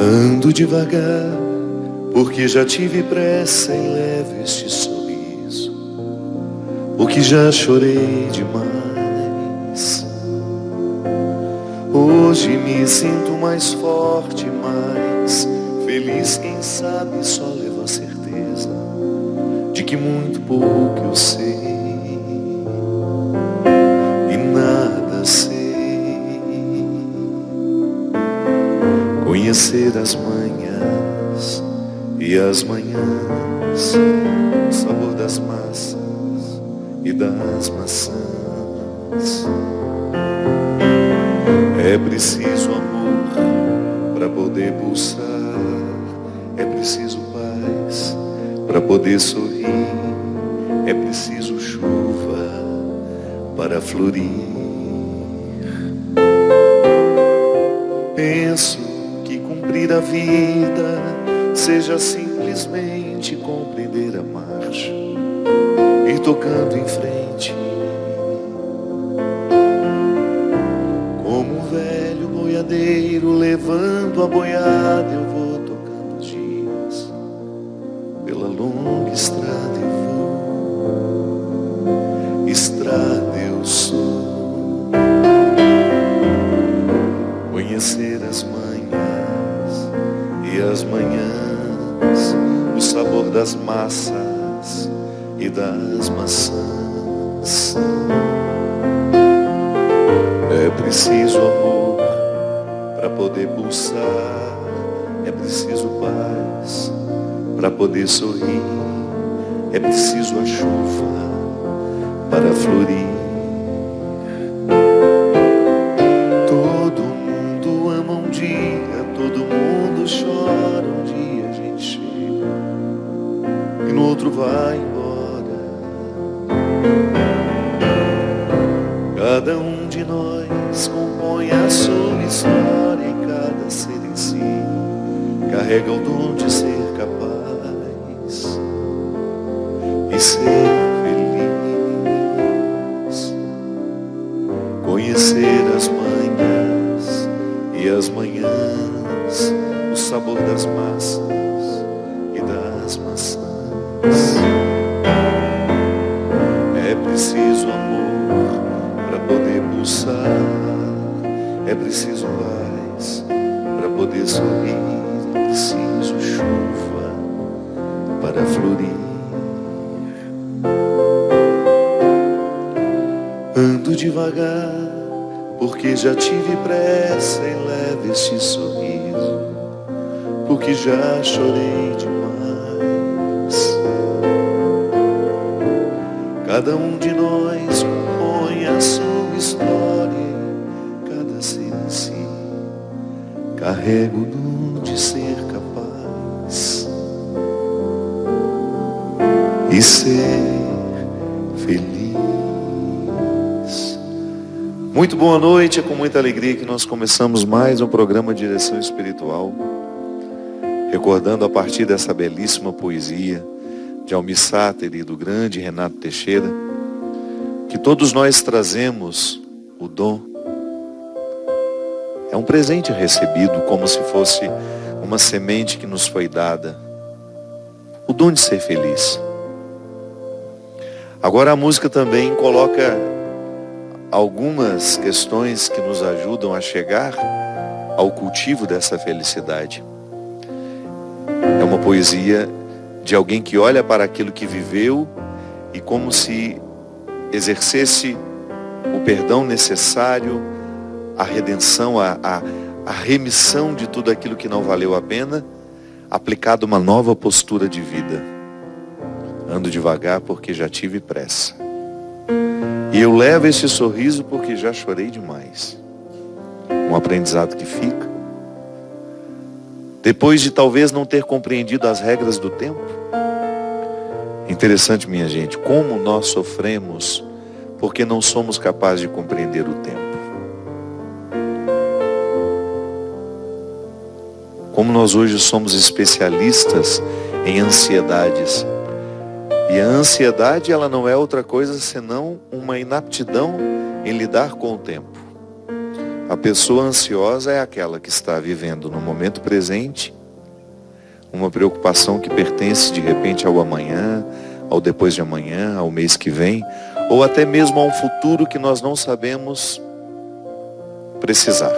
Ando devagar, porque já tive pressa e levo este sorriso, porque já chorei demais. Hoje me sinto mais forte, mais feliz, quem sabe só levo a certeza de que muito pouco eu sei e nada sei. Conhecer as manhãs e as manhãs, o sabor das massas e das maçãs. É preciso amor para poder pulsar, é preciso paz para poder sorrir, é preciso chuva para florir. Penso que cumprir a vida seja simplesmente compreender a marcha, ir tocando em frente. Como um velho boiadeiro levando a boiada, eu vou tocando os dias pela longa estrada eu vou, estrada eu sou. Conhecer as manhãs e as manhãs, o sabor das massas e das maçãs. É preciso amor para poder pulsar, é preciso paz para poder sorrir, é preciso a chuva para florir. Todo mundo ama um dia, todo mundo chora um dia, a gente chega e no outro vai embora. Cada um de nós compõe a sua história e cada ser em si carrega o dom de ser capaz e ser feliz. Conhecer as manhãs e as manhãs, o sabor das massas e das maçãs. É preciso amor para poder pulsar, é preciso paz para poder sorrir, é preciso chuva para florir. Ando devagar, porque já tive pressa e levo este sorriso, porque já chorei demais. Cada um de nós compõe a sua história, cada ser em si carrega o dom de ser capaz e ser feliz. Muito boa noite, é com muita alegria que nós começamos mais um programa de Direção Espiritual, recordando a partir dessa belíssima poesia de Almir Sater e do grande Renato Teixeira, que todos nós trazemos o dom. É um presente recebido como se fosse uma semente que nos foi dada. O dom de ser feliz. Agora a música também coloca algumas questões que nos ajudam a chegar ao cultivo dessa felicidade. É uma poesia de alguém que olha para aquilo que viveu e como se exercesse o perdão necessário, a redenção, a remissão de tudo aquilo que não valeu a pena, aplicado uma nova postura de vida. Ando devagar porque já tive pressa. E eu levo esse sorriso porque já chorei demais. Um aprendizado que fica. Depois de talvez não ter compreendido as regras do tempo. Interessante, minha gente, como nós sofremos porque não somos capazes de compreender o tempo. Como nós hoje somos especialistas em ansiedades. E a ansiedade, ela não é outra coisa senão uma inaptidão em lidar com o tempo. A pessoa ansiosa é aquela que está vivendo no momento presente uma preocupação que pertence de repente ao amanhã, ao depois de amanhã, ao mês que vem, ou até mesmo a um futuro que nós não sabemos precisar.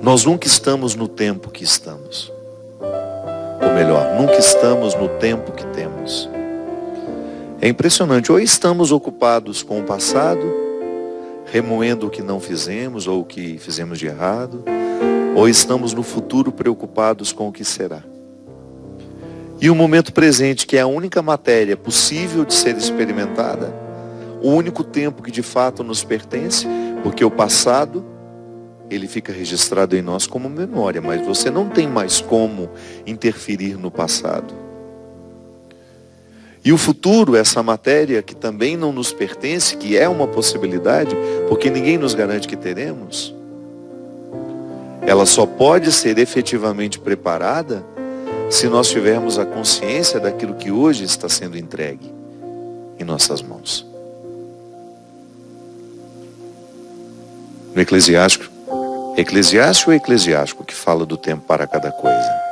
Nós nunca estamos no tempo que estamos. Ou melhor, nunca estamos no tempo que temos. É impressionante, ou estamos ocupados com o passado, remoendo o que não fizemos ou o que fizemos de errado, ou estamos no futuro preocupados com o que será. E o momento presente, que é a única matéria possível de ser experimentada, o único tempo que de fato nos pertence, porque o passado, ele fica registrado em nós como memória, mas você não tem mais como interferir no passado. E o futuro, essa matéria que também não nos pertence, que é uma possibilidade, porque ninguém nos garante que teremos, ela só pode ser efetivamente preparada se nós tivermos a consciência daquilo que hoje está sendo entregue em nossas mãos. No Eclesiástico ou Eclesiástico que fala do tempo para cada coisa?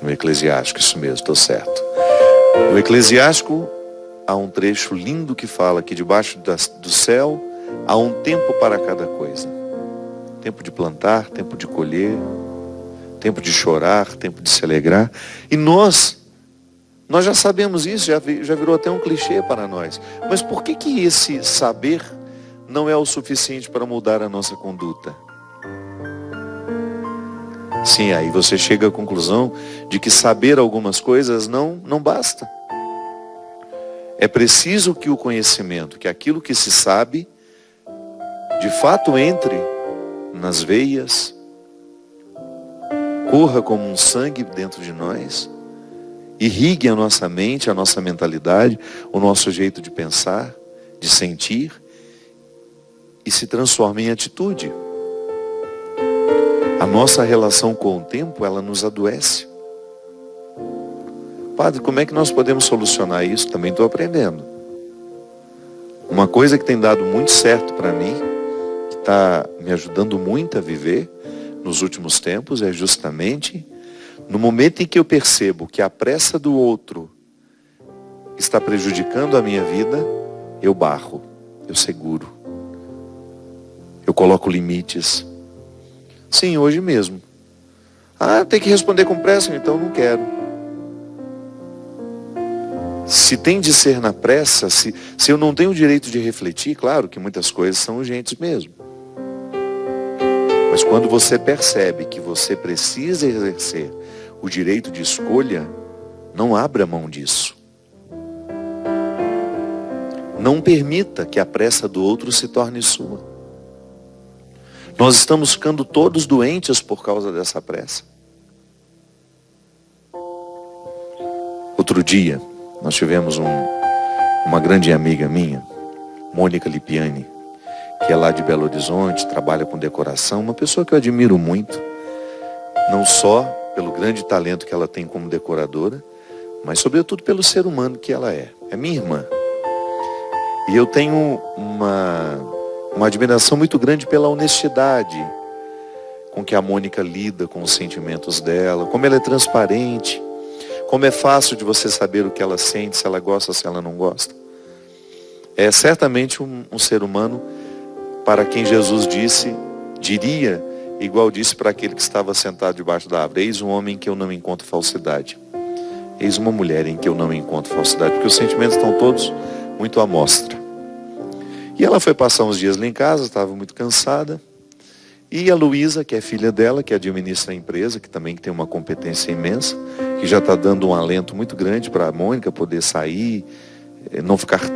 No Eclesiástico, isso mesmo, estou certo. No Eclesiástico há um trecho lindo que fala que debaixo do céu há um tempo para cada coisa. Tempo de plantar, tempo de colher, tempo de chorar, tempo de se alegrar. E nós já sabemos isso, já virou até um clichê para nós. Mas por que esse saber não é o suficiente para mudar a nossa conduta? Sim, aí você chega à conclusão de que saber algumas coisas não basta. É preciso que o conhecimento, que aquilo que se sabe, de fato entre nas veias, corra como um sangue dentro de nós, irrigue a nossa mente, a nossa mentalidade, o nosso jeito de pensar, de sentir, e se transforme em atitude. A nossa relação com o tempo, ela nos adoece. Padre, como é que nós podemos solucionar isso? Também estou aprendendo. Uma coisa que tem dado muito certo para mim, que está me ajudando muito a viver nos últimos tempos, é justamente no momento em que eu percebo que a pressa do outro está prejudicando a minha vida, eu barro, eu seguro, eu coloco limites. Sim, hoje mesmo. Tem que responder com pressa, então não quero. Se tem de ser na pressa, se eu não tenho o direito de refletir, claro que muitas coisas são urgentes mesmo. Mas quando você percebe que você precisa exercer o direito de escolha, não abra mão disso. Não permita que a pressa do outro se torne sua. Nós estamos ficando todos doentes por causa dessa pressa. Outro dia, nós tivemos uma grande amiga minha, Mônica Lipiani, que é lá de Belo Horizonte, trabalha com decoração, uma pessoa que eu admiro muito, não só pelo grande talento que ela tem como decoradora, mas sobretudo pelo ser humano que ela é. É minha irmã. E eu tenho uma admiração muito grande pela honestidade com que a Mônica lida com os sentimentos dela, como ela é transparente, como é fácil de você saber o que ela sente, se ela gosta, se ela não gosta. É certamente um ser humano para quem Jesus diria, igual disse para aquele que estava sentado debaixo da árvore: eis um homem em que eu não encontro falsidade. Eis uma mulher em que eu não encontro falsidade, porque os sentimentos estão todos muito à mostra. E ela foi passar uns dias lá em casa, estava muito cansada. E a Luísa, que é filha dela, que administra a empresa, que também tem uma competência imensa, que já está dando um alento muito grande para a Mônica poder sair, não ficar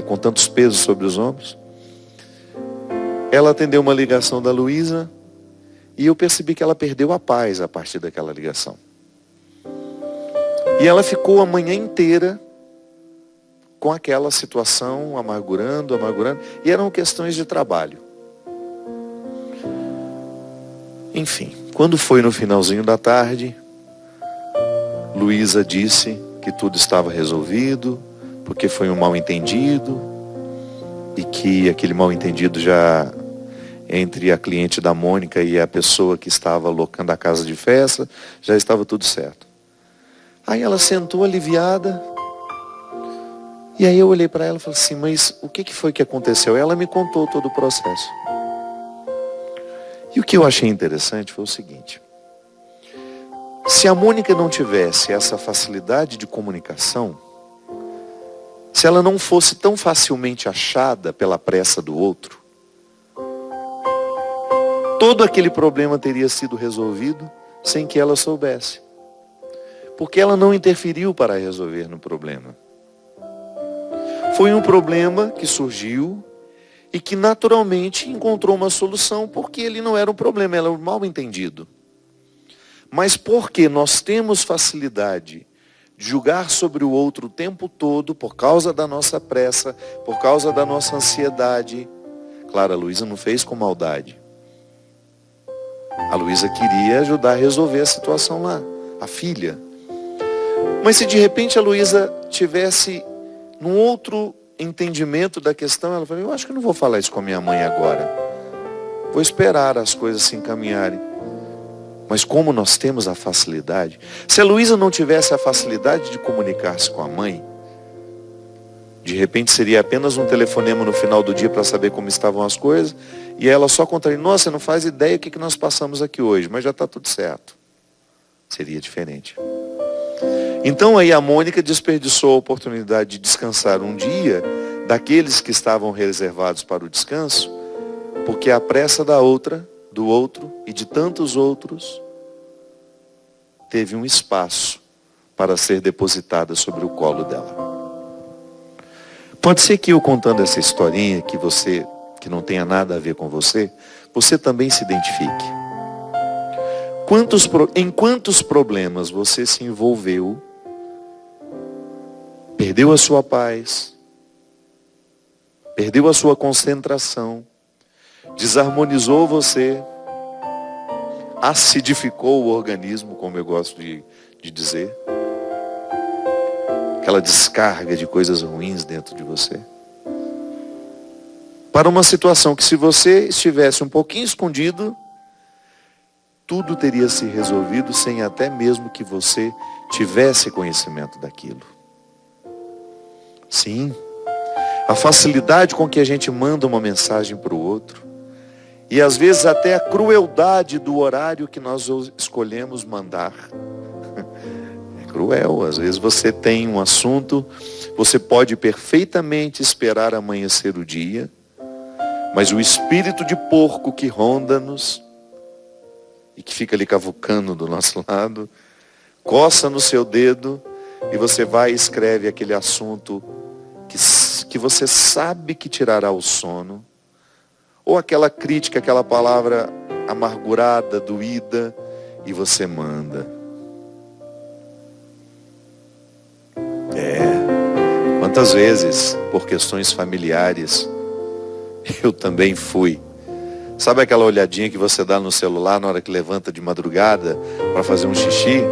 com tantos pesos sobre os ombros. Ela atendeu uma ligação da Luísa e eu percebi que ela perdeu a paz a partir daquela ligação. E ela ficou a manhã inteira com aquela situação, amargurando, e eram questões de trabalho. Enfim, quando foi no finalzinho da tarde, Luísa disse que tudo estava resolvido, porque foi um mal entendido, e que aquele mal-entendido já entre a cliente da Mônica e a pessoa que estava alocando a casa de festa, já estava tudo certo. Aí ela sentou aliviada, e aí eu olhei para ela e falei assim, mas o que foi que aconteceu? Ela me contou todo o processo. E o que eu achei interessante foi o seguinte: se a Mônica não tivesse essa facilidade de comunicação, se ela não fosse tão facilmente achada pela pressa do outro, todo aquele problema teria sido resolvido sem que ela soubesse. Porque ela não interferiu para resolver no problema. Foi um problema que surgiu e que naturalmente encontrou uma solução, porque ele não era um problema, era um mal-entendido. Mas porque nós temos facilidade de julgar sobre o outro o tempo todo, por causa da nossa pressa, por causa da nossa ansiedade. Claro, a Luísa não fez com maldade. A Luísa queria ajudar a resolver a situação lá, a filha. Mas se de repente a Luísa tivesse num outro entendimento da questão, ela falou, eu acho que não vou falar isso com a minha mãe agora. Vou esperar as coisas se encaminharem. Mas como nós temos a facilidade, se a Luísa não tivesse a facilidade de comunicar-se com a mãe, de repente seria apenas um telefonema no final do dia para saber como estavam as coisas, e ela só contaria, nossa, você não faz ideia o que nós passamos aqui hoje, mas já está tudo certo. Seria diferente. Então aí a Mônica desperdiçou a oportunidade de descansar um dia daqueles que estavam reservados para o descanso, porque a pressa do outro e de tantos outros teve um espaço para ser depositada sobre o colo dela. Pode ser que eu contando essa historinha que não tenha nada a ver com você, você também se identifique. Em quantos problemas você se envolveu, perdeu a sua paz, perdeu a sua concentração, desarmonizou você, acidificou o organismo, como eu gosto de dizer, aquela descarga de coisas ruins dentro de você, para uma situação que, se você estivesse um pouquinho escondido, tudo teria se resolvido sem até mesmo que você tivesse conhecimento daquilo. Sim, a facilidade com que a gente manda uma mensagem para o outro, e às vezes até a crueldade do horário que nós escolhemos mandar. É cruel, às vezes você tem um assunto, você pode perfeitamente esperar amanhecer o dia, mas o espírito de porco que ronda-nos, e que fica ali cavucando do nosso lado, coça no seu dedo, e você vai e escreve aquele assunto que você sabe que tirará o sono, ou aquela crítica, aquela palavra amargurada, doída, e você manda. Quantas vezes, por questões familiares, eu também fui. Sabe aquela olhadinha que você dá no celular na hora que levanta de madrugada para fazer um xixi?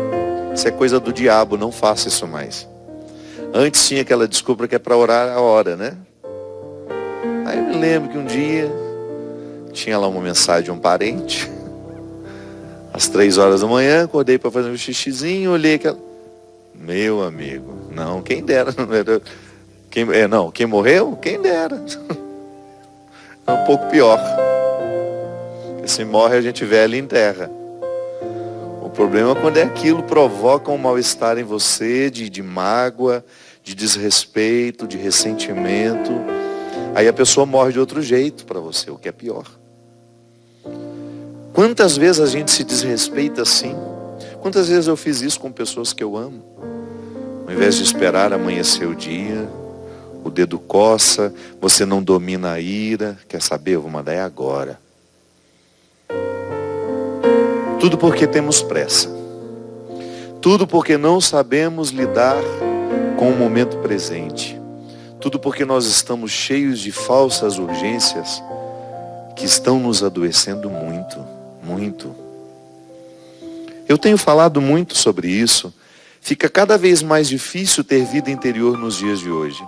Isso é coisa do diabo, não faça isso mais. Antes tinha aquela desculpa que é para orar a hora, né? Aí eu me lembro que um dia tinha lá uma mensagem de um parente. Às 3 horas da manhã, acordei para fazer um xixizinho, olhei aquela... Meu amigo, não, quem dera. Quem morreu? Quem dera. É um pouco pior. Se morre, a gente velho em terra. O problema é quando aquilo provoca um mal-estar em você, de mágoa, de desrespeito, de ressentimento. Aí a pessoa morre de outro jeito para você, o que é pior. Quantas vezes a gente se desrespeita assim? Quantas vezes eu fiz isso com pessoas que eu amo? Ao invés de esperar amanhecer o dia, o dedo coça, você não domina a ira, quer saber? Eu vou mandar agora. Tudo porque temos pressa. Tudo porque não sabemos lidar com o momento presente. Tudo porque nós estamos cheios de falsas urgências que estão nos adoecendo muito, muito. Eu tenho falado muito sobre isso. Fica cada vez mais difícil ter vida interior nos dias de hoje.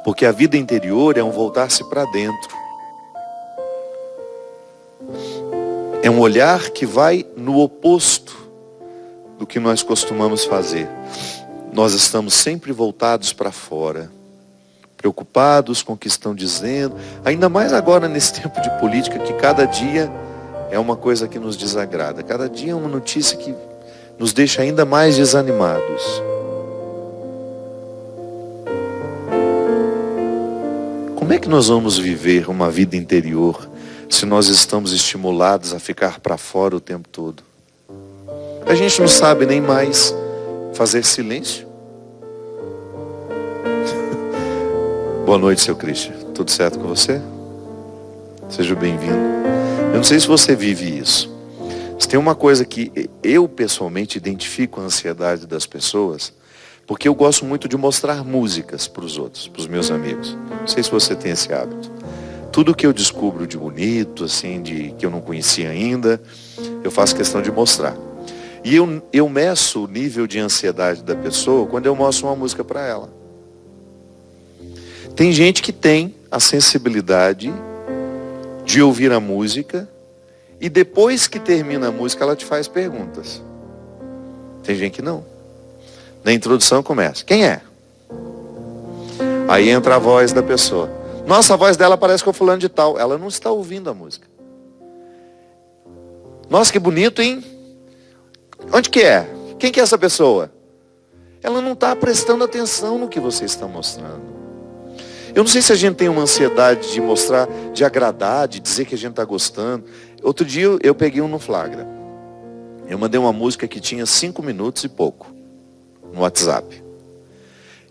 Porque a vida interior é um voltar-se para dentro. É um olhar que vai no oposto do que nós costumamos fazer. Nós estamos sempre voltados para fora, preocupados com o que estão dizendo, ainda mais agora nesse tempo de política, que cada dia é uma coisa que nos desagrada. Cada dia é uma notícia que nos deixa ainda mais desanimados. Como é que nós vamos viver uma vida interior se nós estamos estimulados a ficar para fora o tempo todo? A gente não sabe nem mais fazer silêncio. Boa noite, seu Christian. Tudo certo com você? Seja bem-vindo. Eu não sei se você vive isso. Se tem uma coisa que eu pessoalmente identifico a ansiedade das pessoas, porque eu gosto muito de mostrar músicas para os outros, para os meus amigos. Não sei se você tem esse hábito. Tudo que eu descubro de bonito, assim, que eu não conhecia ainda, eu faço questão de mostrar. E eu meço o nível de ansiedade da pessoa quando eu mostro uma música para ela. Tem gente que tem a sensibilidade de ouvir a música e depois que termina a música ela te faz perguntas. Tem gente que não. Na introdução começa: quem é? Aí entra a voz da pessoa. Nossa, a voz dela parece que é o fulano de tal. Ela não está ouvindo a música. Nossa, que bonito, hein? Onde que é? Quem que é essa pessoa? Ela não está prestando atenção no que você está mostrando. Eu não sei se a gente tem uma ansiedade de mostrar, de agradar, de dizer que a gente está gostando. Outro dia eu peguei um no flagra. Eu mandei uma música que tinha 5 minutos e pouco no WhatsApp.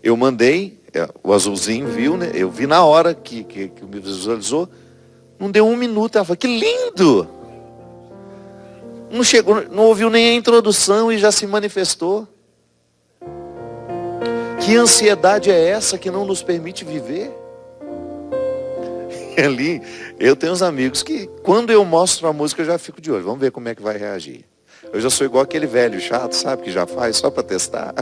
Eu mandei, o azulzinho viu, né? Eu vi na hora que me visualizou. Não deu 1 minuto, ela falou: que lindo! Não chegou, não ouviu nem a introdução e já se manifestou. Que ansiedade é essa que não nos permite viver? E ali, eu tenho uns amigos que, quando eu mostro a música, eu já fico de olho. Vamos ver como é que vai reagir. Eu já sou igual aquele velho chato, sabe? Que já faz só para testar.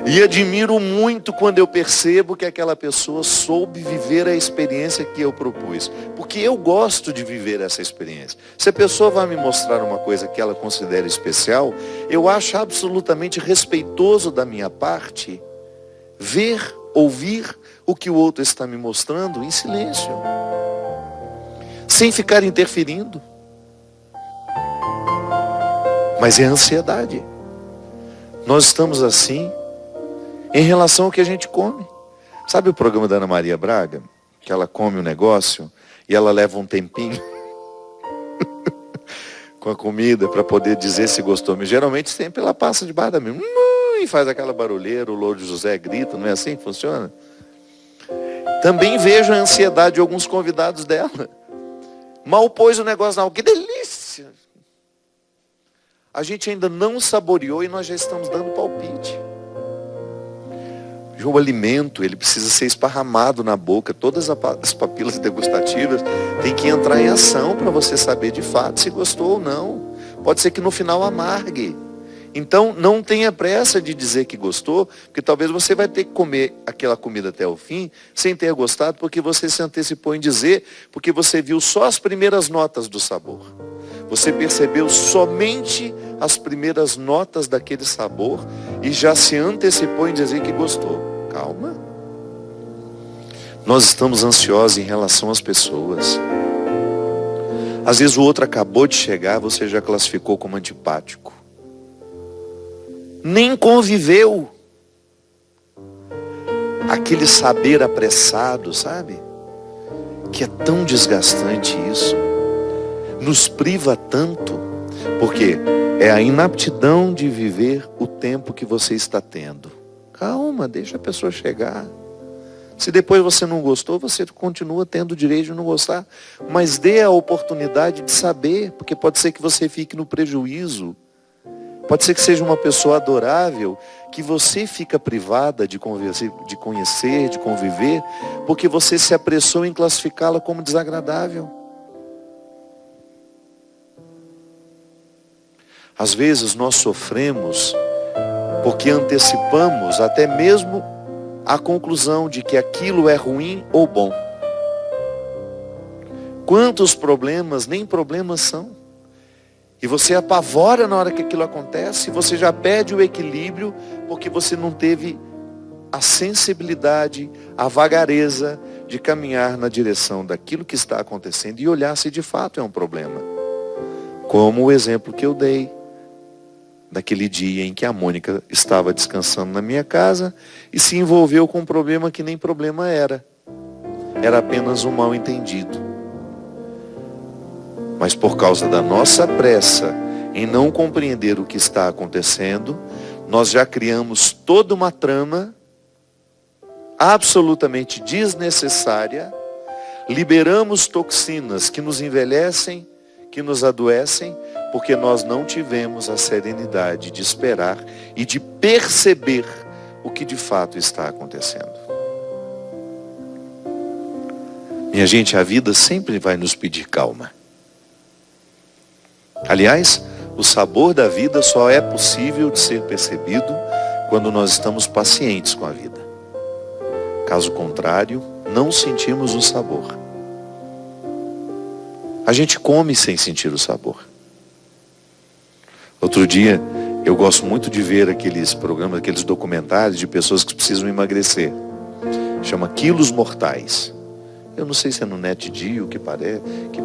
E admiro muito quando eu percebo que aquela pessoa soube viver a experiência que eu propus. Porque eu gosto de viver essa experiência. Se a pessoa vai me mostrar uma coisa que ela considera especial, eu acho absolutamente respeitoso da minha parte ver, ouvir o que o outro está me mostrando em silêncio. Sem ficar interferindo. Mas é ansiedade. Nós estamos assim em relação ao que a gente come. Sabe o programa da Ana Maria Braga? Que ela come um negócio e ela leva um tempinho com a comida para poder dizer se gostou. Mas geralmente sempre ela passa debaixo da mesa e faz aquela barulheira, o Louro José grita, não é assim que funciona? Também vejo a ansiedade de alguns convidados dela. Mal pôs o negócio na água, que delícia! A gente ainda não saboreou e nós já estamos dando palpite. O alimento, ele precisa ser esparramado na boca. Todas as papilas degustativas têm que entrar em ação para você saber de fato se gostou ou não. Pode ser que no final amargue. Então não tenha pressa de dizer que gostou, porque talvez você vai ter que comer aquela comida até o fim sem ter gostado, porque você se antecipou em dizer, porque você viu só as primeiras notas do sabor. Você percebeu somente as primeiras notas daquele sabor e já se antecipou em dizer que gostou. Calma. Nós estamos ansiosos em relação às pessoas. Às vezes o outro acabou de chegar, você já classificou como antipático. Nem conviveu. Aquele saber apressado, sabe? Que é tão desgastante isso. Nos priva tanto. Porque é a inaptidão de viver o tempo que você está tendo. Calma, deixa a pessoa chegar. Se depois você não gostou, você continua tendo o direito de não gostar. Mas dê a oportunidade de saber, porque pode ser que você fique no prejuízo. Pode ser que seja uma pessoa adorável, que você fica privada de conhecer, de conviver, porque você se apressou em classificá-la como desagradável. Às vezes nós sofremos porque antecipamos até mesmo a conclusão de que aquilo é ruim ou bom. Quantos problemas nem problemas são? E você apavora na hora que aquilo acontece, você já perde o equilíbrio, porque você não teve a sensibilidade, a vagareza de caminhar na direção daquilo que está acontecendo e olhar se de fato é um problema. Como o exemplo que eu dei, daquele dia em que a Mônica estava descansando na minha casa e se envolveu com um problema que nem problema era. Era apenas um mal entendido. Mas por causa da nossa pressa em não compreender o que está acontecendo, nós já criamos toda uma trama absolutamente desnecessária, liberamos toxinas que nos envelhecem, que nos adoecem, porque nós não tivemos a serenidade de esperar e de perceber o que de fato está acontecendo. Minha gente, a vida sempre vai nos pedir calma. Aliás, o sabor da vida só é possível de ser percebido quando nós estamos pacientes com a vida. Caso contrário, não sentimos o sabor. A gente come sem sentir o sabor. Outro dia, eu gosto muito de ver aqueles programas, aqueles documentários de pessoas que precisam emagrecer. Chama Quilos Mortais. Eu não sei se é no NetGeo que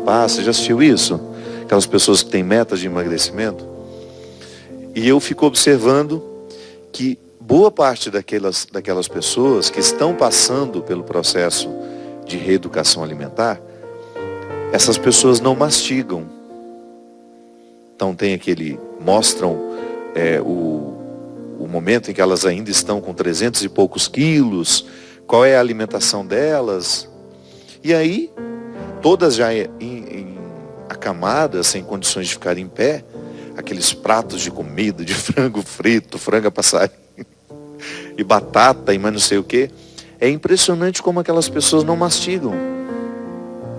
passa. Já assistiu isso? Aquelas pessoas que têm metas de emagrecimento. E eu fico observando que boa parte daquelas pessoas que estão passando pelo processo de reeducação alimentar, essas pessoas não mastigam. Então mostram o momento em que elas ainda estão com 300 e poucos quilos, qual é a alimentação delas. E aí, todas já acamadas, sem condições de ficar em pé, aqueles pratos de comida, de frango frito, frango a passarinho, e batata e mais não sei o que. É impressionante como aquelas pessoas não mastigam.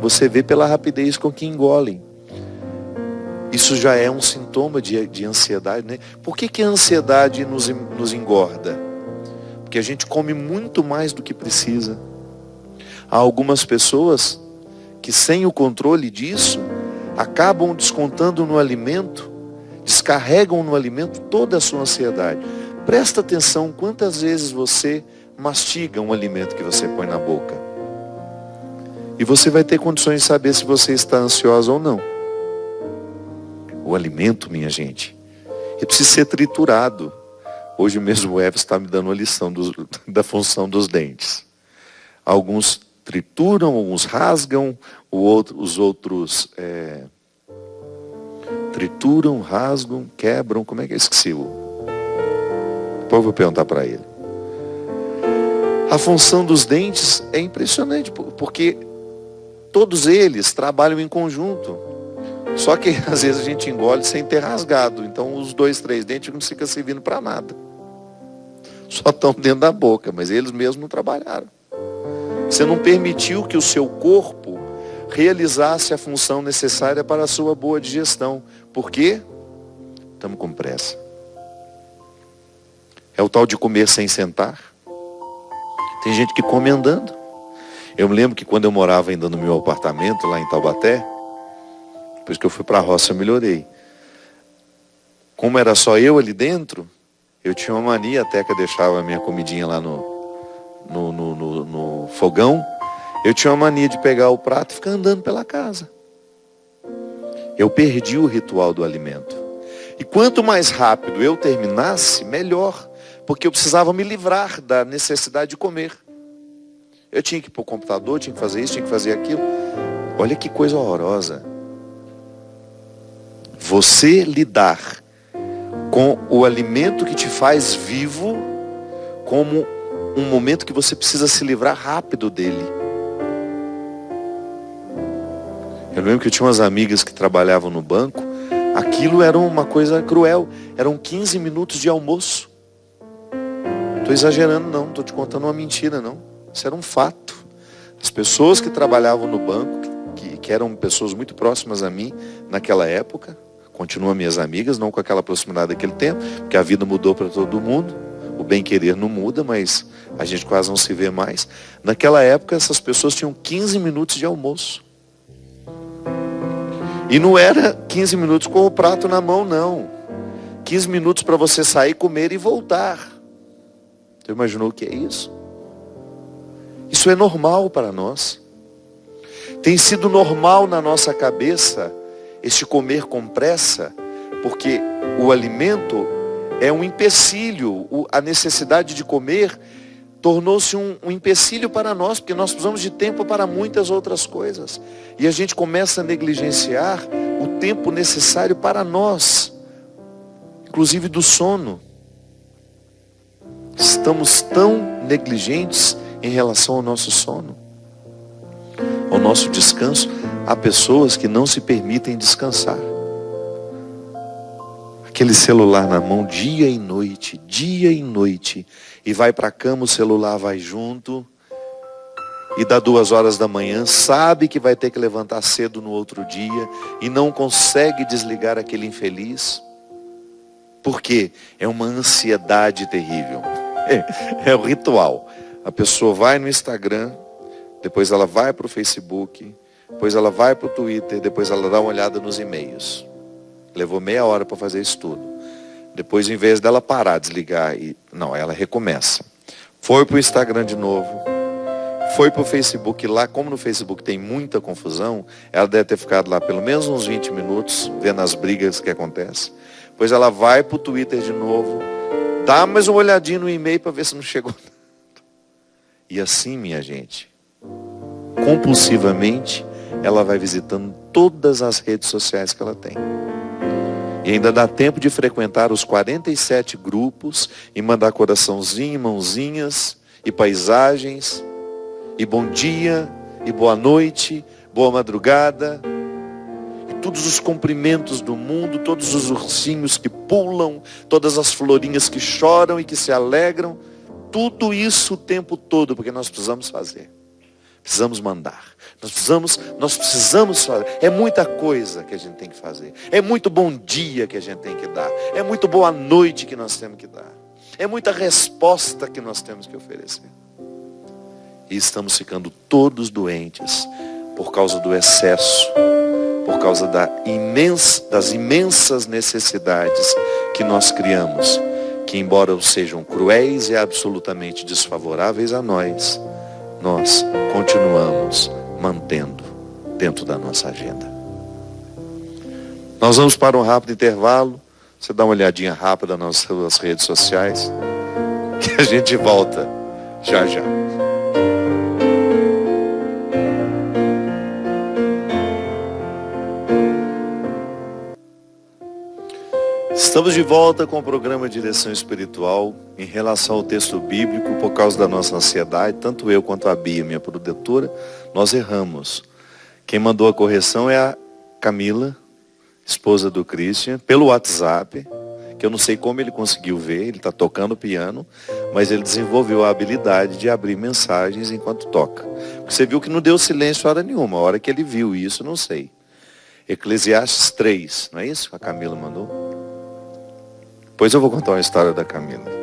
Você vê pela rapidez com que engolem. Isso já é um sintoma de ansiedade, né? Por que a ansiedade nos engorda? Porque a gente come muito mais do que precisa. Há algumas pessoas que, sem o controle disso, acabam descontando no alimento, descarregam no alimento toda a sua ansiedade. Presta atenção quantas vezes você mastiga um alimento que você põe na boca. E você vai ter condições de saber se você está ansiosa ou não. O alimento, minha gente, ele precisa ser triturado. Hoje mesmo o Eves está me dando uma lição da função dos dentes. Alguns trituram, alguns rasgam, os outros trituram, rasgam, quebram. Como é que eu esqueci? Depois eu vou perguntar para ele. A função dos dentes é impressionante, porque todos eles trabalham em conjunto. Só que às vezes a gente engole sem ter rasgado. Então os 2, 3 dentes não ficam servindo para nada. Só estão dentro da boca, mas eles mesmos não trabalharam. Você não permitiu que o seu corpo realizasse a função necessária para a sua boa digestão. Por quê? Estamos com pressa. É o tal de comer sem sentar. Tem gente que come andando. Eu me lembro que quando eu morava ainda no meu apartamento, lá em Taubaté, depois que eu fui para a roça, eu melhorei. Como era só eu ali dentro, eu tinha uma mania, até que eu deixava a minha comidinha lá no fogão, eu tinha uma mania de pegar o prato e ficar andando pela casa. Eu perdi o ritual do alimento. E quanto mais rápido eu terminasse, melhor, porque eu precisava me livrar da necessidade de comer. Eu tinha que ir para o computador, tinha que fazer isso, tinha que fazer aquilo. Olha que coisa horrorosa. Você lidar com o alimento que te faz vivo como um momento que você precisa se livrar rápido dele. Eu lembro que eu tinha umas amigas que trabalhavam no banco. Aquilo era uma coisa cruel. Eram 15 minutos de almoço. Estou exagerando não, estou te contando uma mentira não. Isso era um fato. As pessoas que trabalhavam no banco, que eram pessoas muito próximas a mim naquela época, Continuam minhas amigas, não com aquela proximidade daquele tempo, porque a vida mudou para todo mundo. O bem-querer não muda, mas a gente quase não se vê mais. Naquela época, essas pessoas tinham 15 minutos de almoço. E não era 15 minutos com o prato na mão, não. 15 minutos para você sair, comer e voltar. Você imaginou o que é isso? Isso é normal para nós. Tem sido normal na nossa cabeça este comer com pressa, porque o alimento é um empecilho. A necessidade de comer tornou-se um empecilho para nós, porque nós precisamos de tempo para muitas outras coisas. E a gente começa a negligenciar o tempo necessário para nós, inclusive do sono. Estamos tão negligentes em relação ao nosso sono, ao nosso descanso. Há pessoas que não se permitem descansar. Aquele celular na mão dia e noite, e vai para a cama, o celular vai junto, e dá 2h da manhã, sabe que vai ter que levantar cedo no outro dia, e não consegue desligar aquele infeliz. Por quê? É uma ansiedade terrível. É o ritual. A pessoa vai no Instagram, depois ela vai para o Facebook, depois ela vai para o Twitter, depois ela dá uma olhada nos e-mails. Levou meia hora para fazer isso tudo. Depois, em vez dela parar, desligar, não, ela recomeça. Foi para o Instagram de novo, foi para o Facebook. Lá, como no Facebook tem muita confusão, ela deve ter ficado lá pelo menos uns 20 minutos, vendo as brigas que acontecem. Depois ela vai para o Twitter de novo, dá mais uma olhadinha no e-mail para ver se não chegou nada. E assim, minha gente, compulsivamente, ela vai visitando todas as redes sociais que ela tem. E ainda dá tempo de frequentar os 47 grupos e mandar coraçãozinho, mãozinhas e paisagens, e bom dia, e boa noite, boa madrugada, e todos os cumprimentos do mundo, todos os ursinhos que pulam, todas as florinhas que choram e que se alegram, tudo isso o tempo todo, porque nós precisamos fazer. Precisamos mandar. Nós precisamos fazer. É muita coisa que a gente tem que fazer. É muito bom dia que a gente tem que dar. É muito boa noite que nós temos que dar. É muita resposta que nós temos que oferecer. E estamos ficando todos doentes por causa do excesso, por causa das imensas necessidades que nós criamos, que embora sejam cruéis e absolutamente desfavoráveis a nós continuamos mantendo dentro da nossa agenda. Nós vamos para um rápido intervalo. Você dá uma olhadinha rápida nas suas redes sociais, que a gente volta já já. Estamos de volta com o programa Direção Espiritual. Em relação ao texto bíblico, por causa da nossa ansiedade, tanto eu quanto a Bia, minha produtora, nós erramos. Quem mandou a correção é a Camila, esposa do Christian, pelo WhatsApp, que eu não sei como ele conseguiu ver, ele está tocando piano, mas ele desenvolveu a habilidade de abrir mensagens enquanto toca. Você viu que não deu silêncio hora nenhuma, a hora que ele viu isso, não sei. Eclesiastes 3, não é isso que a Camila mandou? Pois eu vou contar uma história da Camila.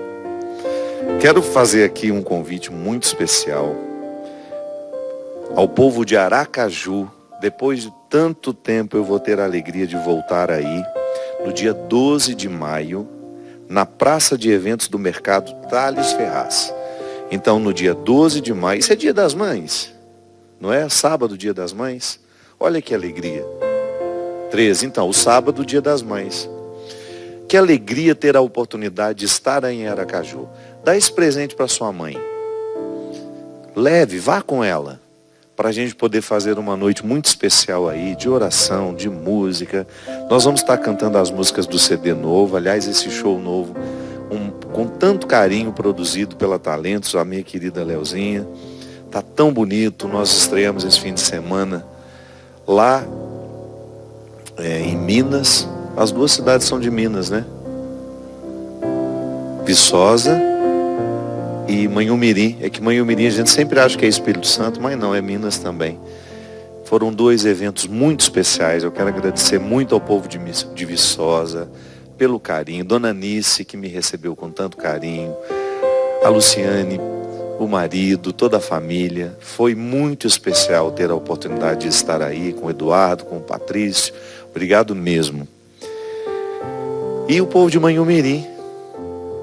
Quero fazer aqui um convite muito especial ao povo de Aracaju. Depois de tanto tempo eu vou ter a alegria de voltar aí, no dia 12 de maio, na praça de eventos do mercado Thales Ferraz. Então no dia 12 de maio, isso é dia das mães, não é? Sábado, dia das mães. Olha que alegria. 13, então, o sábado, dia das mães. Que alegria ter a oportunidade de estar aí em Aracaju. Dá esse presente para sua mãe. Leve, vá com ela. Para a gente poder fazer uma noite muito especial aí, de oração, de música. Nós vamos estar cantando as músicas do CD novo. Aliás, esse show novo, com tanto carinho produzido pela Talentos, a minha querida Leozinha. Tá tão bonito. Nós estreamos esse fim de semana lá em Minas. As duas cidades são de Minas, né? Viçosa e Manhumirim. É que Manhumirim a gente sempre acha que é Espírito Santo, mas não, é Minas também. Foram 2 eventos muito especiais. Eu quero agradecer muito ao povo de Viçosa pelo carinho. Dona Nice, que me recebeu com tanto carinho. A Luciane, o marido, toda a família. Foi muito especial ter a oportunidade de estar aí com o Eduardo, com o Patrício. Obrigado mesmo. E o povo de Manhumirim,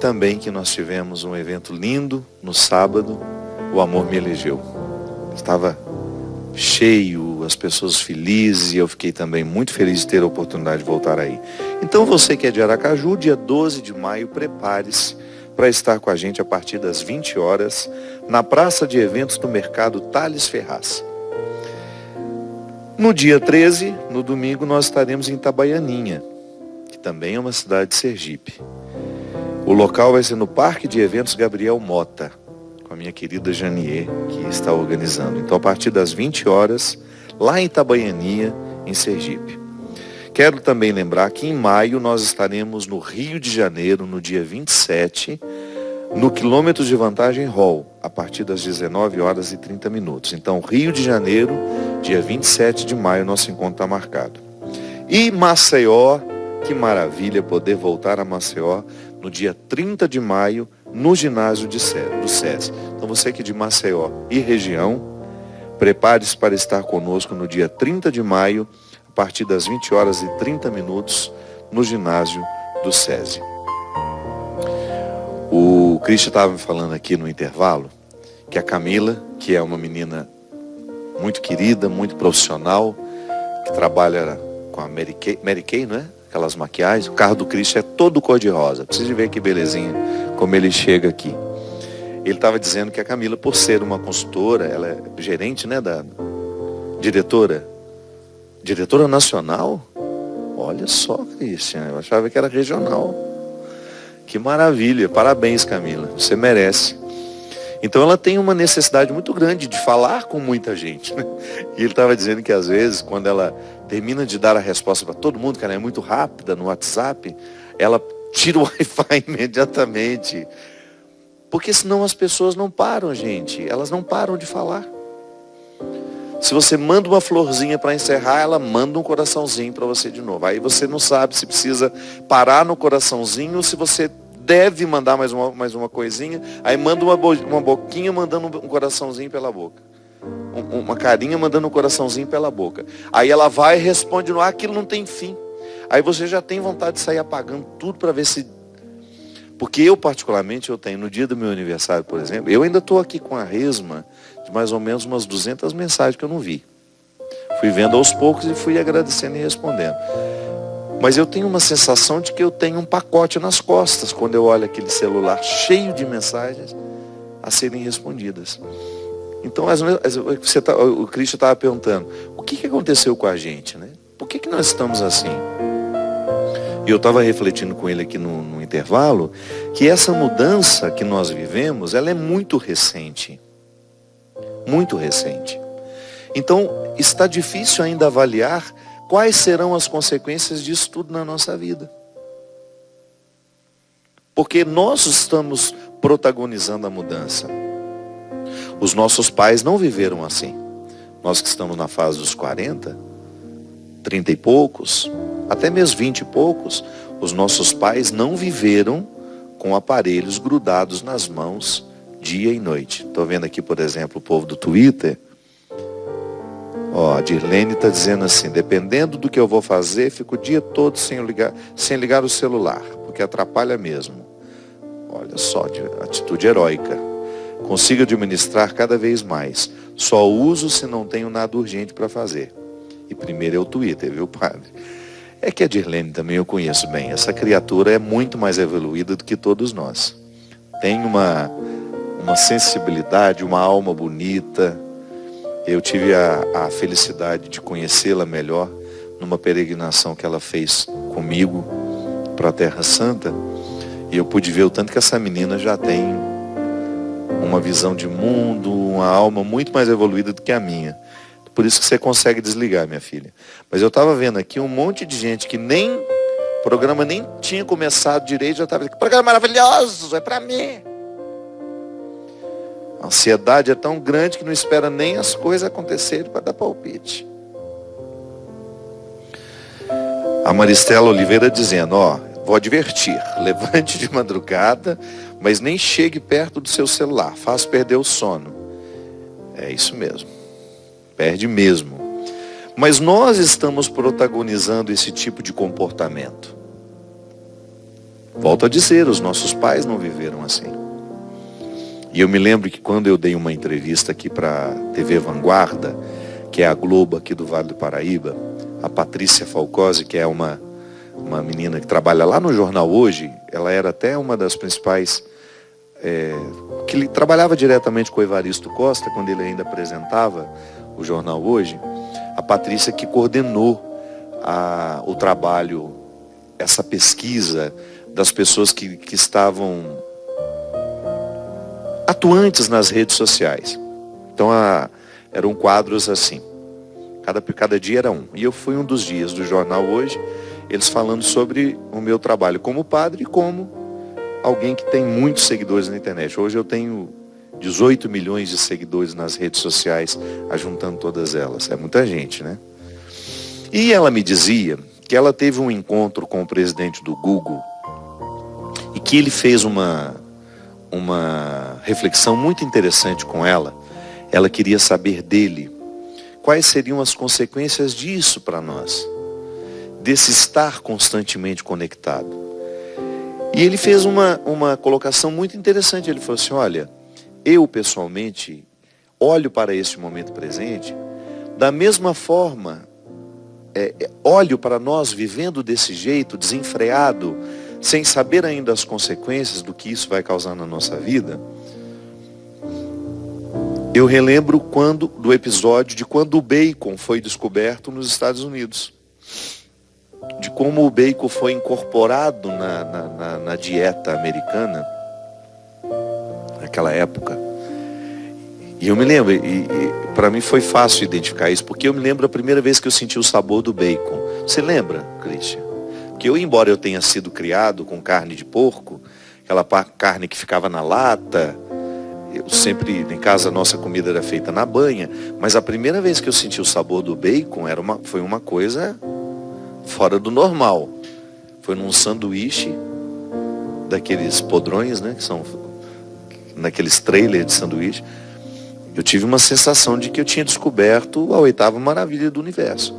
também, que nós tivemos um evento lindo no sábado. O Amor Me Elegeu. Estava cheio, as pessoas felizes, e eu fiquei também muito feliz de ter a oportunidade de voltar aí. Então você que é de Aracaju, dia 12 de maio, prepare-se para estar com a gente a partir das 20 horas na Praça de Eventos do Mercado Thales Ferraz. No dia 13, no domingo, nós estaremos em Itabaianinha, que também é uma cidade de Sergipe. O local vai ser no Parque de Eventos Gabriel Mota, com a minha querida Janier, que está organizando. Então, a partir das 20 horas, lá em Itabaianinha, em Sergipe. Quero também lembrar que em maio nós estaremos no Rio de Janeiro, no dia 27, no Quilômetros de Vantagem Hall, a partir das 19 horas e 30 minutos. Então, Rio de Janeiro, dia 27 de maio, nosso encontro está marcado. E Maceió, que maravilha poder voltar a Maceió no dia 30 de maio, no ginásio do SESI. Então você que é de Maceió e região, prepare-se para estar conosco no dia 30 de maio, a partir das 20 horas e 30 minutos, no ginásio do SESI. O Cristian estava me falando aqui no intervalo que a Camila, que é uma menina muito querida, muito profissional, que trabalha com a Mary Kay, não é? Aquelas maquiagens. O carro do Cristian é todo cor-de-rosa. Precisa ver que belezinha, como ele chega aqui. Ele estava dizendo que a Camila, por ser uma consultora, ela é gerente, né, da diretora nacional. Olha só, Cristian, eu achava que era regional. Que maravilha, parabéns, Camila, você merece. Então ela tem uma necessidade muito grande de falar com muita gente, né? E ele estava dizendo que às vezes, quando ela termina de dar a resposta para todo mundo, que ela é muito rápida no WhatsApp, ela tira o Wi-Fi imediatamente. Porque senão as pessoas não param, gente. Elas não param de falar. Se você manda uma florzinha para encerrar, ela manda um coraçãozinho para você de novo. Aí você não sabe se precisa parar no coraçãozinho ou se você deve mandar mais uma coisinha. Aí manda uma boquinha mandando um coraçãozinho pela boca. Uma carinha mandando um coraçãozinho pela boca. Aí ela vai e responde no ar, aquilo não tem fim. Aí você já tem vontade de sair apagando tudo para ver se... Porque eu particularmente, eu tenho no dia do meu aniversário, por exemplo, eu ainda estou aqui com a resma de mais ou menos umas 200 mensagens que eu não vi. Fui vendo aos poucos e fui agradecendo e respondendo. Mas eu tenho uma sensação de que eu tenho um pacote nas costas quando eu olho aquele celular cheio de mensagens a serem respondidas. Então, o Cristo estava perguntando, o que aconteceu com a gente, né? Por que nós estamos assim? E eu estava refletindo com ele aqui no intervalo, que essa mudança que nós vivemos, ela é muito recente. Muito recente. Então, está difícil ainda avaliar quais serão as consequências disso tudo na nossa vida. Porque nós estamos protagonizando a mudança. Os nossos pais não viveram assim. Nós que estamos na fase dos 40, 30 e poucos, até mesmo 20 e poucos, os nossos pais não viveram com aparelhos grudados nas mãos dia e noite. Estou vendo aqui, por exemplo, o povo do Twitter. A Dirlene está dizendo assim, dependendo do que eu vou fazer, fico o dia todo sem ligar o celular, porque atrapalha mesmo. Olha só, atitude heróica. Consigo administrar cada vez mais. Só uso se não tenho nada urgente para fazer. E primeiro é o Twitter, viu, padre? É que a Dirlene também eu conheço bem. Essa criatura é muito mais evoluída do que todos nós. Tem uma sensibilidade, uma alma bonita. Eu tive a felicidade de conhecê-la melhor numa peregrinação que ela fez comigo para a Terra Santa. E eu pude ver o tanto que essa menina já tem uma visão de mundo, uma alma muito mais evoluída do que a minha. Por isso que você consegue desligar, minha filha. Mas eu estava vendo aqui um monte de gente que o programa nem tinha começado direito, já estava dizendo, programa maravilhoso, é para mim. A ansiedade é tão grande que não espera nem as coisas acontecerem para dar palpite. A Maristela Oliveira dizendo, vou advertir, levante de madrugada, mas nem chegue perto do seu celular, faz perder o sono. É isso mesmo, perde mesmo. Mas nós estamos protagonizando esse tipo de comportamento. Volto a dizer, os nossos pais não viveram assim. E eu me lembro que quando eu dei uma entrevista aqui para a TV Vanguarda, que é a Globo aqui do Vale do Paraíba, a Patrícia Falcosi, que é uma menina que trabalha lá no Jornal Hoje, ela era até uma das principais, que trabalhava diretamente com o Evaristo Costa, quando ele ainda apresentava o Jornal Hoje, a Patrícia que coordenou o trabalho, essa pesquisa das pessoas que estavam atuantes nas redes sociais. Então eram quadros assim, cada dia era um. E eu fui um dos dias do Jornal Hoje, eles falando sobre o meu trabalho como padre e como alguém que tem muitos seguidores na internet. Hoje eu tenho 18 milhões de seguidores nas redes sociais, ajuntando todas elas. É muita gente, né? E ela me dizia que ela teve um encontro com o presidente do Google e que ele fez uma reflexão muito interessante com ela. Ela queria saber dele quais seriam as consequências disso para nós, desse estar constantemente conectado. E ele fez uma colocação muito interessante. Ele falou assim, olha, eu pessoalmente olho para esse momento presente da mesma forma, olho para nós vivendo desse jeito, desenfreado, sem saber ainda as consequências do que isso vai causar na nossa vida. Eu relembro do episódio de quando o bacon foi descoberto nos Estados Unidos. De como o bacon foi incorporado na dieta americana, naquela época. E eu me lembro, e para mim foi fácil identificar isso, porque eu me lembro a primeira vez que eu senti o sabor do bacon. Você lembra, Christian? Que embora eu tenha sido criado com carne de porco, aquela carne que ficava na lata, eu sempre, em casa, a nossa comida era feita na banha, mas a primeira vez que eu senti o sabor do bacon foi uma coisa fora do normal. Foi num sanduíche daqueles podrões, né, que são naqueles trailers de sanduíche. Eu tive uma sensação de que eu tinha descoberto a 8ª maravilha do universo.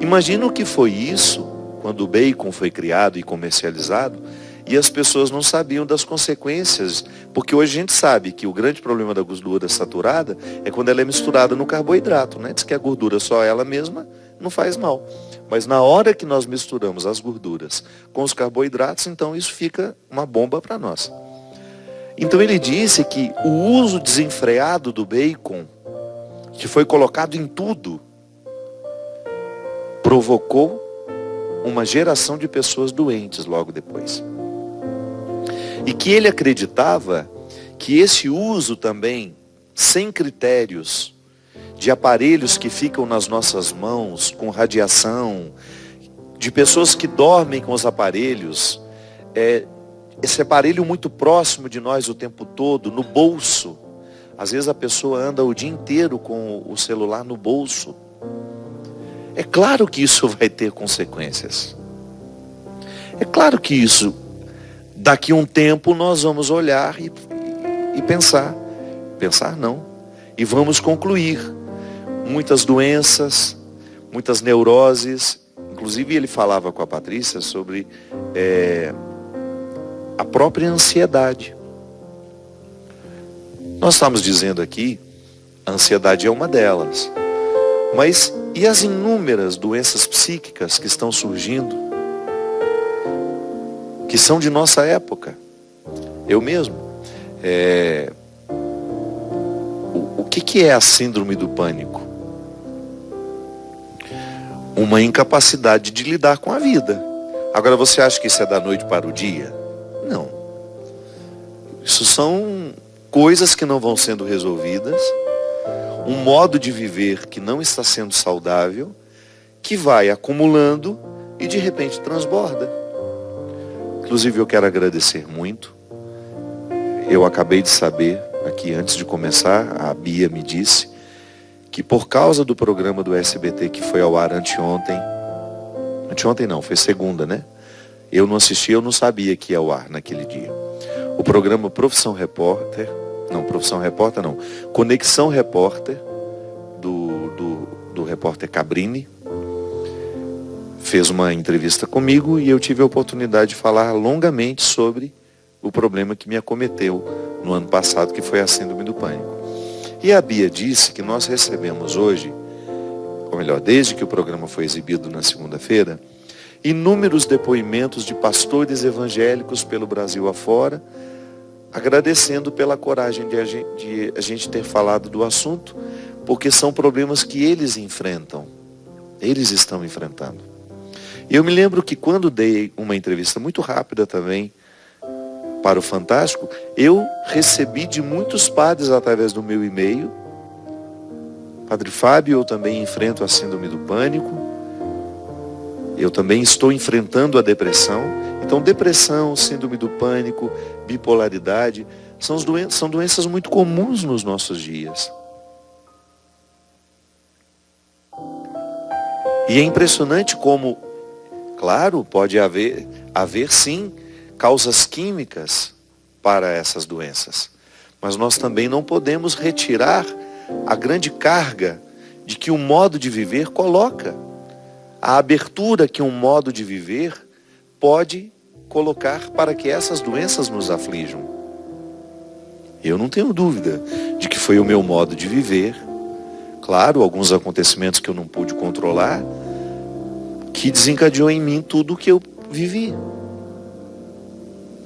Imagina o que foi isso quando o bacon foi criado e comercializado e as pessoas não sabiam das consequências, porque hoje a gente sabe que o grande problema da gordura saturada é quando ela é misturada no carboidrato, né? Diz que a gordura só ela mesma não faz mal. Mas na hora que nós misturamos as gorduras com os carboidratos, então isso fica uma bomba para nós. Então ele disse que o uso desenfreado do bacon, que foi colocado em tudo, provocou uma geração de pessoas doentes logo depois. E que ele acreditava que esse uso também, sem critérios, de aparelhos que ficam nas nossas mãos, com radiação, de pessoas que dormem com os aparelhos, esse aparelho muito próximo de nós o tempo todo, no bolso. Às vezes a pessoa anda o dia inteiro com o celular no bolso. É claro que isso vai ter consequências. É claro que isso, daqui a um tempo, nós vamos olhar e pensar. Pensar não. E vamos concluir. Muitas doenças, muitas neuroses. Inclusive ele falava com a Patrícia sobre a própria ansiedade. Nós estamos dizendo aqui, a ansiedade é uma delas. Mas e as inúmeras doenças psíquicas que estão surgindo, que são de nossa época? Eu mesmo. O que é a síndrome do pânico? Uma incapacidade de lidar com a vida. Agora você acha que isso é da noite para o dia? Não. Isso são coisas que não vão sendo resolvidas, um modo de viver que não está sendo saudável, que vai acumulando e de repente transborda. Inclusive eu quero agradecer muito. Eu acabei de saber, aqui antes de começar, a Bia me disse, que por causa do programa do SBT que foi ao ar anteontem anteontem não, foi segunda, né? Eu não assisti, eu não sabia que ia ao ar naquele dia. O programa Profissão Repórter não, Conexão Repórter, do repórter Cabrini, fez uma entrevista comigo e eu tive a oportunidade de falar longamente sobre o problema que me acometeu no ano passado, que foi a síndrome do pânico. E a Bia disse que nós recebemos hoje, ou melhor, desde que o programa foi exibido na segunda-feira, inúmeros depoimentos de pastores evangélicos pelo Brasil afora, agradecendo pela coragem de a gente ter falado do assunto, porque são problemas que eles enfrentam, eles estão enfrentando. E eu me lembro que quando dei uma entrevista muito rápida também para o Fantástico, eu recebi de muitos padres através do meu e-mail: Padre Fábio, eu também enfrento a síndrome do pânico, eu também estou enfrentando a depressão. Então, depressão, síndrome do pânico, bipolaridade, são doenças muito comuns nos nossos dias. E é impressionante como, claro, pode haver sim causas químicas para essas doenças. Mas nós também não podemos retirar a grande carga de que o modo de viver coloca. A abertura que um modo de viver pode colocar para que essas doenças nos aflijam. Eu não tenho dúvida de que foi o meu modo de viver, claro, alguns acontecimentos que eu não pude controlar, que desencadeou em mim tudo o que eu vivi.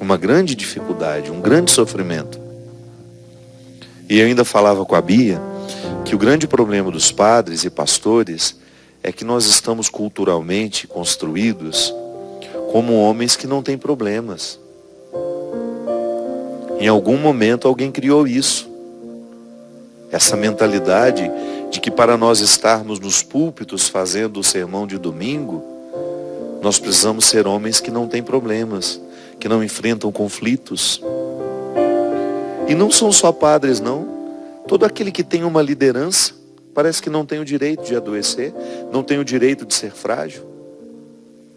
Uma grande dificuldade, um grande sofrimento. E eu ainda falava com a Bia que o grande problema dos padres e pastores é que nós estamos culturalmente construídos como homens que não têm problemas. Em algum momento alguém criou isso. Essa mentalidade de que para nós estarmos nos púlpitos fazendo o sermão de domingo, nós precisamos ser homens que não têm problemas, que não enfrentam conflitos. E não são só padres, não. Todo aquele que tem uma liderança parece que não tem o direito de adoecer, não tem o direito de ser frágil.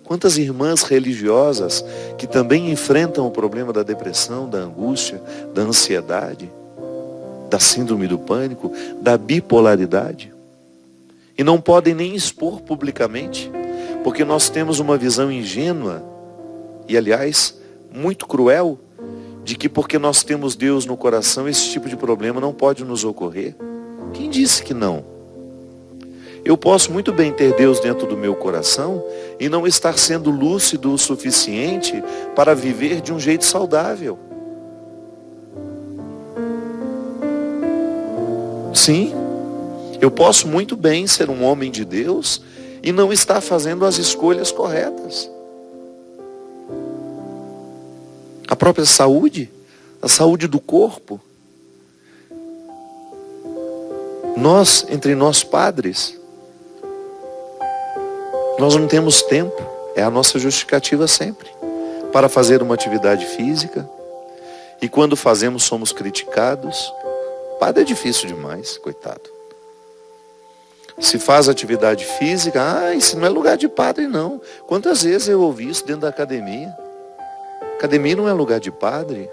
Quantas irmãs religiosas que também enfrentam o problema da depressão, da angústia, da ansiedade, da síndrome do pânico, da bipolaridade, e não podem nem expor publicamente, porque nós temos uma visão ingênua e, aliás, muito cruel, de que porque nós temos Deus no coração, esse tipo de problema não pode nos ocorrer. Quem disse que não? Eu posso muito bem ter Deus dentro do meu coração e não estar sendo lúcido o suficiente para viver de um jeito saudável. Sim, eu posso muito bem ser um homem de Deus e não estar fazendo as escolhas corretas. A própria saúde, a saúde do corpo. Entre nós padres, nós não temos tempo, é a nossa justificativa sempre, para fazer uma atividade física. E quando fazemos, somos criticados. Padre é difícil demais, coitado. Se faz atividade física, isso não é lugar de padre, não. Quantas vezes eu ouvi isso dentro da academia? Academia não é lugar de padre.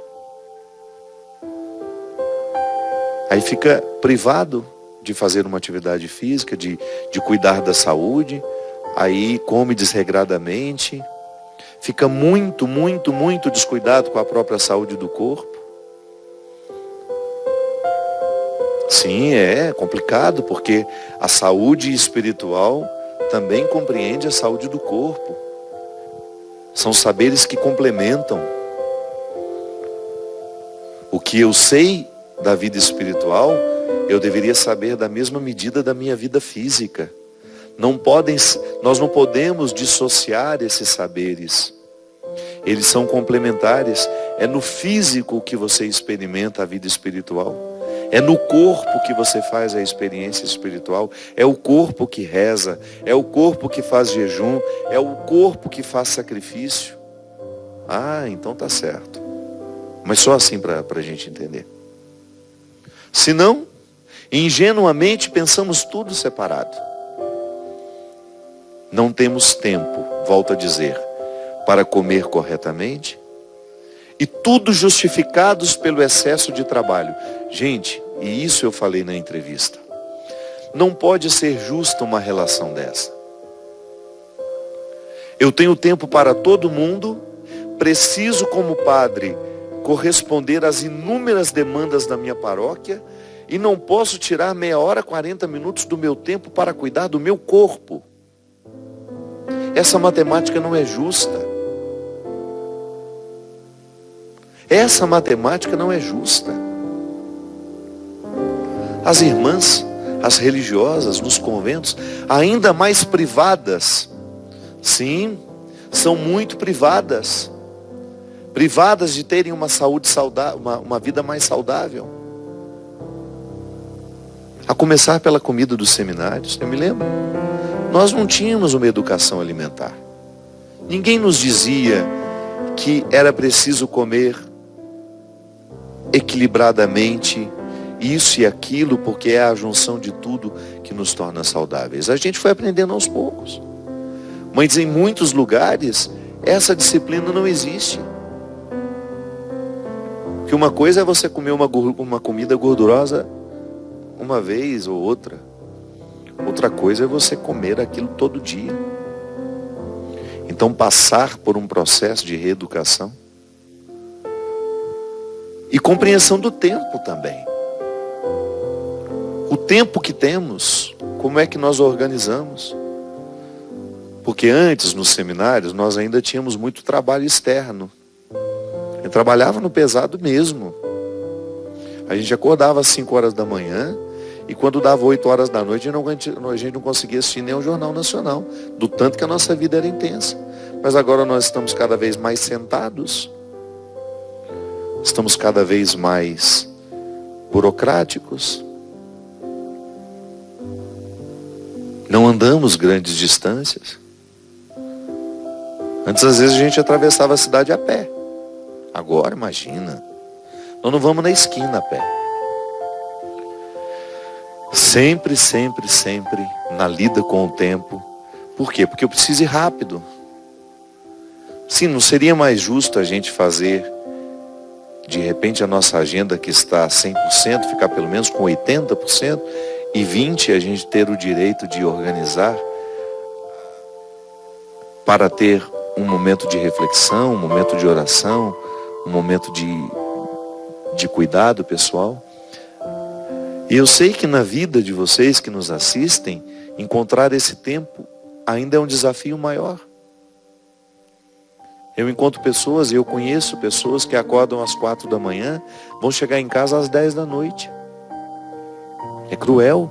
Aí fica privado de fazer uma atividade física, de cuidar da saúde. Aí come desregradamente. Fica muito, muito, muito descuidado com a própria saúde do corpo. Sim, é complicado, porque a saúde espiritual também compreende a saúde do corpo. São saberes que complementam. O que eu sei da vida espiritual, eu deveria saber da mesma medida da minha vida física. Nós não podemos dissociar esses saberes. Eles são complementares. É no físico que você experimenta a vida espiritual. É no corpo que você faz a experiência espiritual. É o corpo que reza. É o corpo que faz jejum. É o corpo que faz sacrifício. Então tá certo. Mas só assim para a gente entender. Senão, ingenuamente pensamos tudo separado. Não temos tempo, volto a dizer, para comer corretamente. E tudo justificados pelo excesso de trabalho. Gente, e isso eu falei na entrevista. Não pode ser justa uma relação dessa. Eu tenho tempo para todo mundo, preciso como padre corresponder às inúmeras demandas da minha paróquia e não posso tirar meia hora, 40 minutos do meu tempo para cuidar do meu corpo. Essa matemática não é justa. Essa matemática não é justa. As irmãs, as religiosas nos conventos, ainda mais privadas, sim, são muito privadas. Privadas de terem uma saúde saudável, uma vida mais saudável. A começar pela comida dos seminários, eu me lembro. Nós não tínhamos uma educação alimentar. Ninguém nos dizia que era preciso comer equilibradamente isso e aquilo, porque é a junção de tudo que nos torna saudáveis. A gente foi aprendendo aos poucos. Mas em muitos lugares, essa disciplina não existe. Porque uma coisa é você comer uma comida gordurosa uma vez ou outra. Outra coisa é você comer aquilo todo dia. Então passar por um processo de reeducação. E compreensão do tempo também. O tempo que temos, como é que nós organizamos? Porque antes, nos seminários, nós ainda tínhamos muito trabalho externo. Eu trabalhava no pesado mesmo. A gente acordava às 5 horas da manhã e quando dava 8 horas da noite, a gente não conseguia assistir nem o Jornal Nacional, do tanto que a nossa vida era intensa. Mas agora nós estamos cada vez mais sentados. Estamos cada vez mais burocráticos. Não andamos grandes distâncias. Antes, às vezes, a gente atravessava a cidade a pé. Agora, imagina. Nós não vamos na esquina a pé. Sempre, sempre, sempre na lida com o tempo. Por quê? Porque eu preciso ir rápido. Sim, não seria mais justo a gente fazer, de repente, a nossa agenda que está 100%, ficar pelo menos com 80%, e 20% a gente ter o direito de organizar para ter um momento de reflexão, um momento de oração, um momento de cuidado pessoal. E eu sei que na vida de vocês que nos assistem, encontrar esse tempo ainda é um desafio maior. Eu encontro pessoas, e eu conheço pessoas que acordam às 4 da manhã, vão chegar em casa às 10 da noite. É cruel.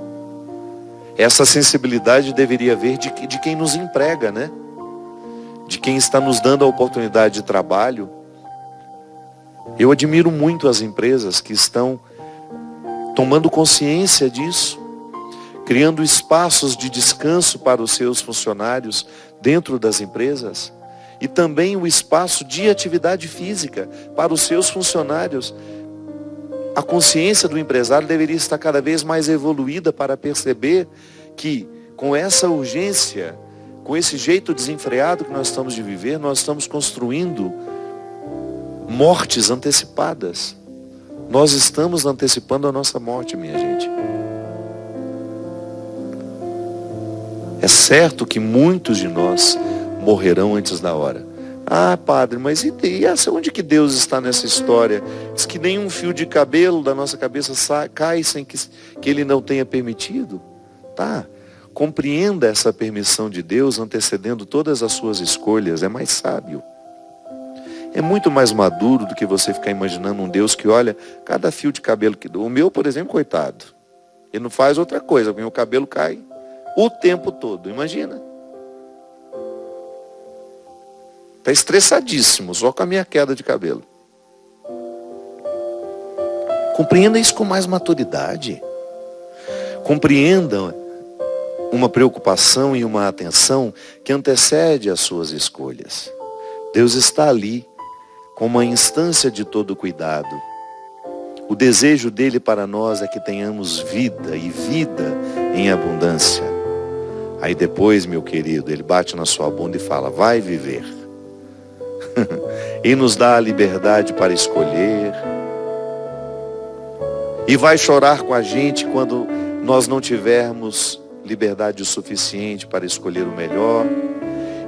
Essa sensibilidade deveria vir de quem nos emprega, né? De quem está nos dando a oportunidade de trabalho. Eu admiro muito as empresas que estão tomando consciência disso, criando espaços de descanso para os seus funcionários dentro das empresas e também o espaço de atividade física para os seus funcionários. A consciência do empresário deveria estar cada vez mais evoluída para perceber que com essa urgência, com esse jeito desenfreado que nós estamos de viver, nós estamos construindo mortes antecipadas. Nós estamos antecipando a nossa morte, minha gente. É certo que muitos de nós morrerão antes da hora. Ah, padre, mas e onde que Deus está nessa história? Diz que nenhum fio de cabelo da nossa cabeça cai sem que Ele não tenha permitido. Tá, compreenda essa permissão de Deus antecedendo todas as suas escolhas. É mais sábio. É muito mais maduro do que você ficar imaginando um Deus que olha cada fio de cabelo que... O meu, por exemplo, coitado. Ele não faz outra coisa, porque o meu cabelo cai o tempo todo. Imagina. Está estressadíssimo, só com a minha queda de cabelo. Compreenda isso com mais maturidade. Compreenda uma preocupação e uma atenção que antecede as suas escolhas. Deus está ali, com uma instância de todo cuidado. O desejo dele para nós é que tenhamos vida e vida em abundância. Aí depois, meu querido, ele bate na sua bunda e fala, vai viver. E nos dá a liberdade para escolher. E vai chorar com a gente quando nós não tivermos liberdade o suficiente para escolher o melhor.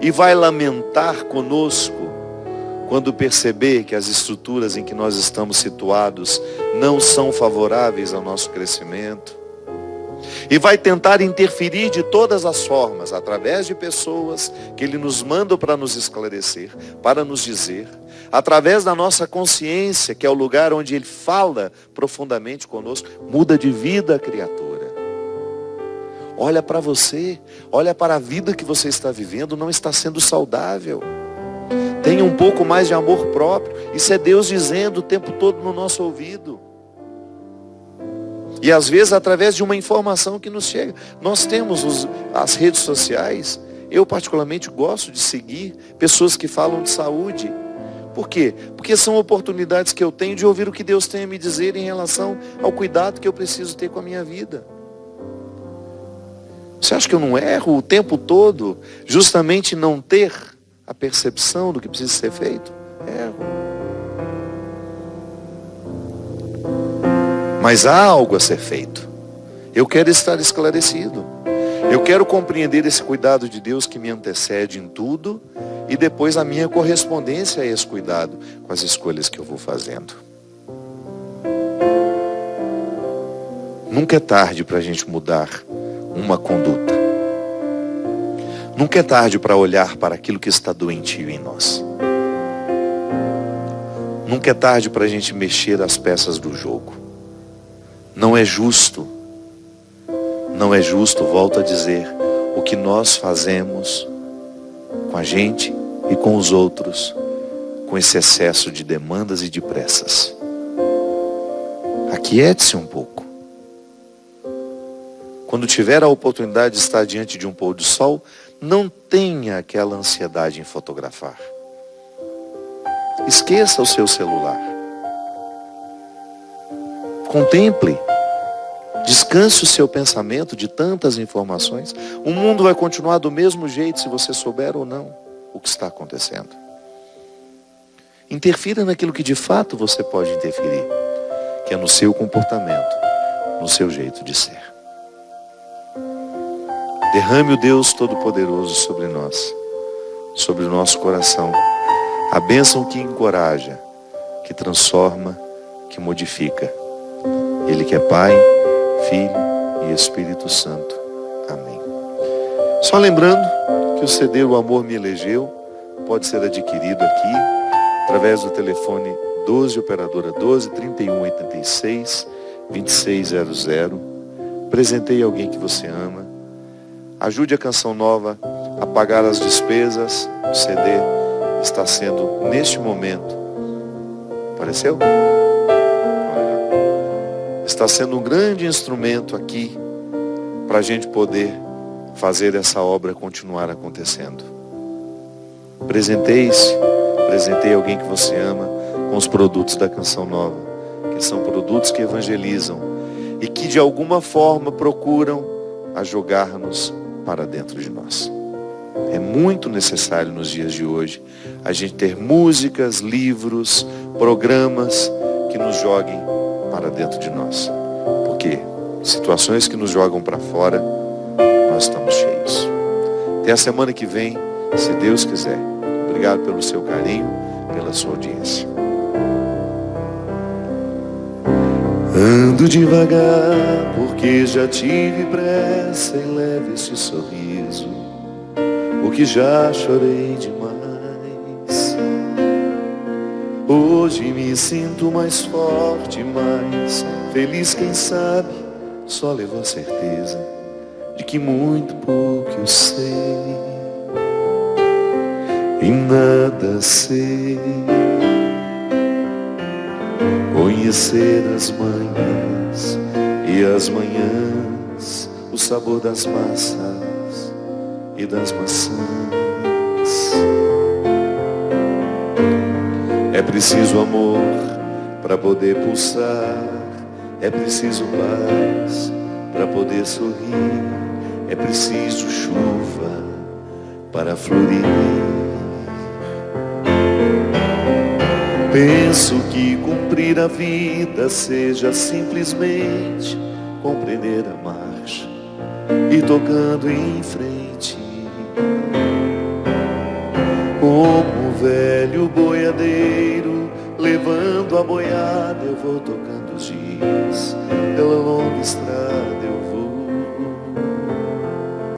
E vai lamentar conosco quando perceber que as estruturas em que nós estamos situados não são favoráveis ao nosso crescimento. E vai tentar interferir de todas as formas, através de pessoas que Ele nos manda para nos esclarecer, para nos dizer, através da nossa consciência, que é o lugar onde Ele fala profundamente conosco, muda de vida a criatura. Olha para você, olha para a vida que você está vivendo, não está sendo saudável. Tenha um pouco mais de amor próprio. Isso é Deus dizendo o tempo todo no nosso ouvido. E às vezes através de uma informação que nos chega. Nós temos as redes sociais. Eu particularmente gosto de seguir pessoas que falam de saúde. Por quê? Porque são oportunidades que eu tenho de ouvir o que Deus tem a me dizer em relação ao cuidado que eu preciso ter com a minha vida. Você acha que eu não erro o tempo todo justamente não ter a percepção do que precisa ser feito? Erro. Mas há algo a ser feito. Eu quero estar esclarecido. Eu quero compreender esse cuidado de Deus que me antecede em tudo e depois a minha correspondência a esse cuidado com as escolhas que eu vou fazendo. Nunca é tarde para a gente mudar uma conduta. Nunca é tarde para olhar para aquilo que está doentio em nós. Nunca é tarde para a gente mexer as peças do jogo. Não é justo, volto a dizer, o que nós fazemos com a gente e com os outros, com esse excesso de demandas e de pressas. Aquiete-se um pouco. Quando tiver a oportunidade de estar diante de um pôr do sol, não tenha aquela ansiedade em fotografar. Esqueça o seu celular. Contemple. Descanse o seu pensamento de tantas informações. O mundo vai continuar do mesmo jeito se você souber ou não o que está acontecendo. Interfira naquilo que de fato você pode interferir, que é no seu comportamento, no seu jeito de ser. Derrame o Deus Todo-Poderoso sobre nós, sobre o nosso coração. A bênção que encoraja, que transforma, que modifica. Ele que é Pai, Filho e Espírito Santo. Amém. Só lembrando que o CD O Amor Me Elegeu pode ser adquirido aqui, através do telefone 12, operadora 12 31 86 2600. Presenteie alguém que você ama. Ajude a Canção Nova a pagar as despesas. O CD está sendo, neste momento, apareceu? Está sendo um grande instrumento aqui para a gente poder fazer essa obra continuar acontecendo. Presenteie-se, presenteie alguém que você ama com os produtos da Canção Nova, que são produtos que evangelizam e que de alguma forma procuram a jogar-nos para dentro de nós. É muito necessário nos dias de hoje a gente ter músicas, livros, programas que nos joguem para dentro de nós. Porque situações que nos jogam para fora, nós estamos cheios. Até a semana que vem, se Deus quiser. Obrigado pelo seu carinho, pela sua audiência. Ando devagar, porque já tive pressa em leve este sorriso, porque já chorei demais. Hoje me sinto mais forte, mais feliz, quem sabe, só levou a certeza de que muito pouco eu sei e nada sei. Conhecer as manhãs e as manhãs, o sabor das massas e das maçãs. É preciso amor para poder pulsar, é preciso paz para poder sorrir, é preciso chuva para florir. Penso que cumprir a vida seja simplesmente compreender a marcha e tocando em frente. Como o velho boiadeiro levando a boiada, eu vou tocando os dias. Pela longa estrada eu